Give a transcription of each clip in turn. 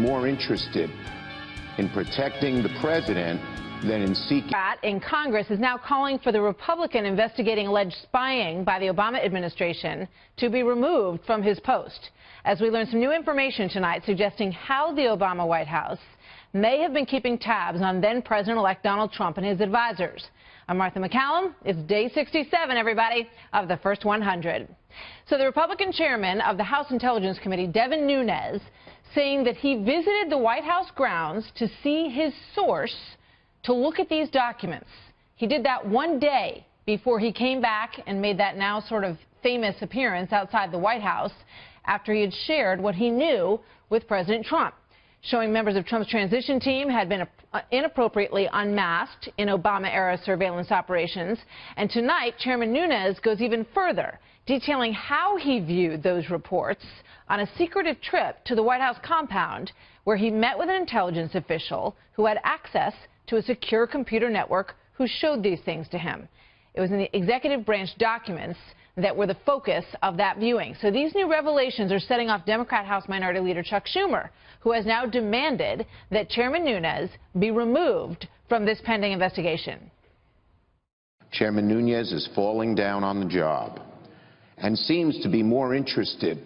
more interested in protecting the president than in seeking. In Congress is now calling for the Republican investigating alleged spying by the Obama administration to be removed from his post. As we learn some new information tonight suggesting how the Obama White House may have been keeping tabs on then-President-elect Donald Trump and his advisors. I'm Martha McCallum. It's day 67, everybody, of the first 100. So the Republican chairman of the House Intelligence Committee, Devin Nunes, saying that he visited the White House grounds to see his source to look at these documents. He did that one day before he came back and made that now sort of famous appearance outside the White House after he had shared what he knew with President Trump, showing members of Trump's transition team had been inappropriately unmasked in Obama-era surveillance operations. And tonight, Chairman Nunes goes even further, detailing how he viewed those reports on a secretive trip to the White House compound, where he met with an intelligence official who had access to a secure computer network who showed these things to him. It was in the executive branch documents that were the focus of that viewing. So these new revelations are setting off Democrat House Minority Leader Chuck Schumer, who has now demanded that Chairman Nunes be removed from this pending investigation. Chairman Nunes is falling down on the job and seems to be more interested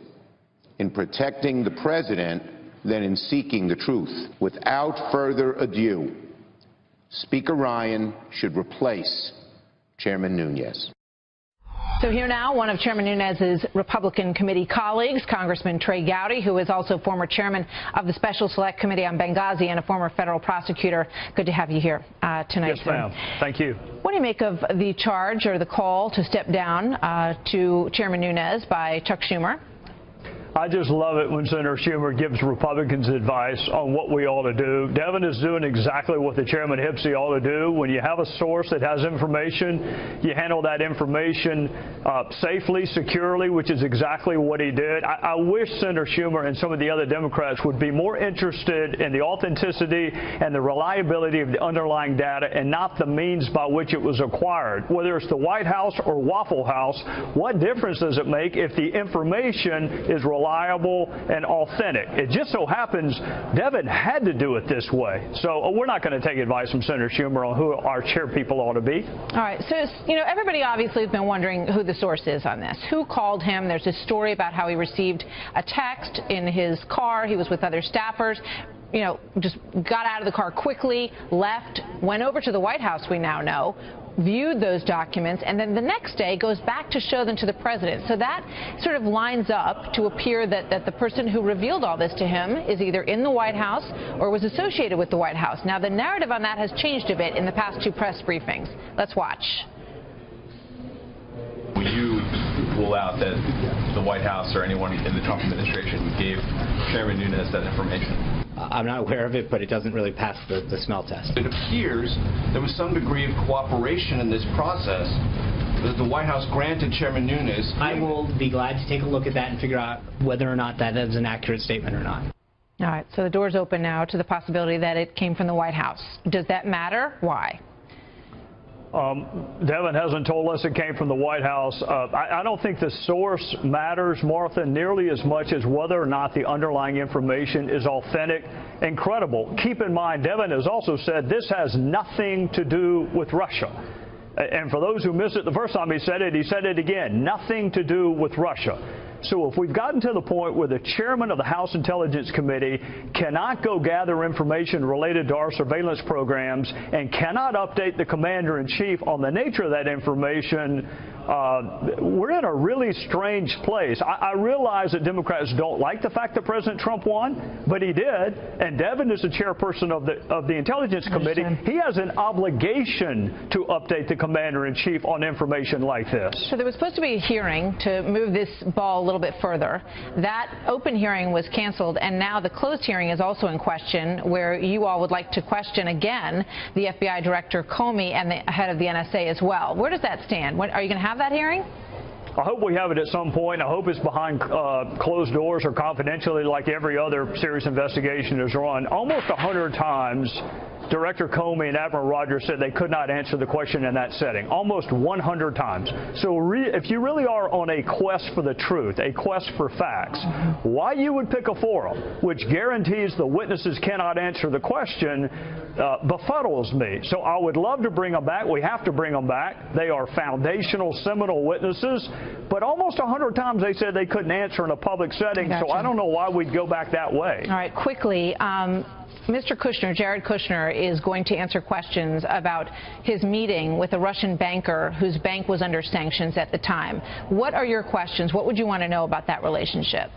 in protecting the president than in seeking the truth. Without further ado, Speaker Ryan should replace Chairman Nunes. So here now, one of Chairman Nunes' Republican committee colleagues, Congressman Trey Gowdy, who is also former chairman of the Special Select Committee on Benghazi and a former federal prosecutor. Good to have you here tonight. Yes, ma'am. Thank you. What do you make of the charge or the call to step down to Chairman Nunes by Chuck Schumer? I just love it when Senator Schumer gives Republicans advice on what we ought to do. Devin is doing exactly what the chairman hopes he ought to do. When you have a source that has information, you handle that information safely, securely, which is exactly what he did. I wish Senator Schumer and some of the other Democrats would be more interested in the authenticity and the reliability of the underlying data and not the means by which it was acquired. Whether it's the White House or Waffle House, what difference does it make if the information is reliable and authentic? It just so happens Devin had to do it this way. So we're not going to take advice from Senator Schumer on who our chair people ought to be. All right. So, everybody obviously has been wondering who the source is on this. Who called him? There's a story about how he received a text in his car. He was with other staffers. Just got out of the car quickly, left, went over to the White House, we now know, viewed those documents, and then the next day goes back to show them to the president. So that sort of lines up to appear that the person who revealed all this to him is either in the White House or was associated with the White House. Now, the narrative on that has changed a bit in the past two press briefings. Let's watch. Will you rule out that the White House or anyone in the Trump administration gave Chairman Nunes that information? I'm not aware of it, but it doesn't really pass the smell test. It appears there was some degree of cooperation in this process that the White House granted Chairman Nunes. I will be glad to take a look at that and figure out whether or not that is an accurate statement or not. All right, so the door's open now to the possibility that it came from the White House. Does that matter? Why? Devin hasn't told us it came from the White House. I don't think the source matters, Martha, nearly as much as whether or not the underlying information is authentic and credible. Keep in mind, Devin has also said this has nothing to do with Russia. And for those who missed it the first time he said it again, nothing to do with Russia. So if we've gotten to the point where the chairman of the House Intelligence Committee cannot go gather information related to our surveillance programs and cannot update the commander-in-chief on the nature of that information, we're in a really strange place. I realize that Democrats don't like the fact that President Trump won, but he did. And Devin is the chairperson of the Intelligence Committee. He has an obligation to update the commander-in-chief on information like this. So there was supposed to be a hearing to move this ball a little bit further. That open hearing was canceled, and now the closed hearing is also in question, where you all would like to question again the FBI Director Comey and the head of the NSA as well. Where does that stand? Are you going to have that hearing? I hope we have it at some point. I hope it's behind closed doors or confidentially, like every other serious investigation is run. Almost 100 times Director Comey and Admiral Rogers said they could not answer the question in that setting, almost 100 times. So if you really are on a quest for the truth, a quest for facts, why you would pick a forum which guarantees the witnesses cannot answer the question befuddles me. So I would love to bring them back. We have to bring them back. They are foundational, seminal witnesses. But almost 100 times they said they couldn't answer in a public setting. Gotcha. So I don't know why we'd go back that way. All right, quickly. Mr. Kushner, Jared Kushner, is going to answer questions about his meeting with a Russian banker whose bank was under sanctions at the time. What are your questions? What would you want to know about that relationship?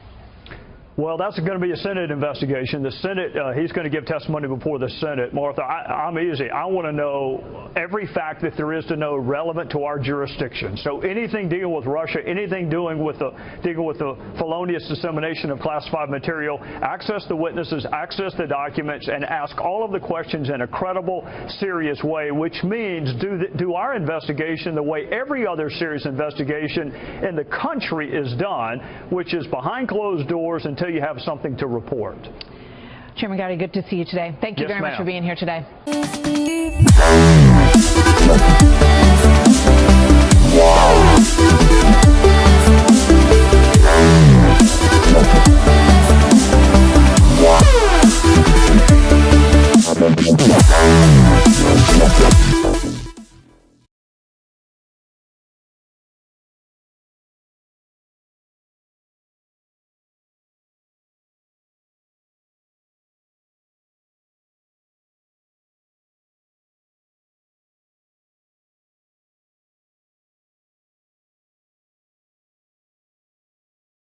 Well, that's going to be a Senate investigation. The Senate, he's going to give testimony before the Senate. Martha, I'm easy. I want to know every fact that there is to know relevant to our jurisdiction. So anything dealing with Russia, anything dealing with the felonious dissemination of classified material, access the witnesses, access the documents, and ask all of the questions in a credible, serious way, which means do our investigation the way every other serious investigation in the country is done, which is behind closed doors until you have something to report. Chairman Gowdy, good to see you today. Thank you very much for being here today.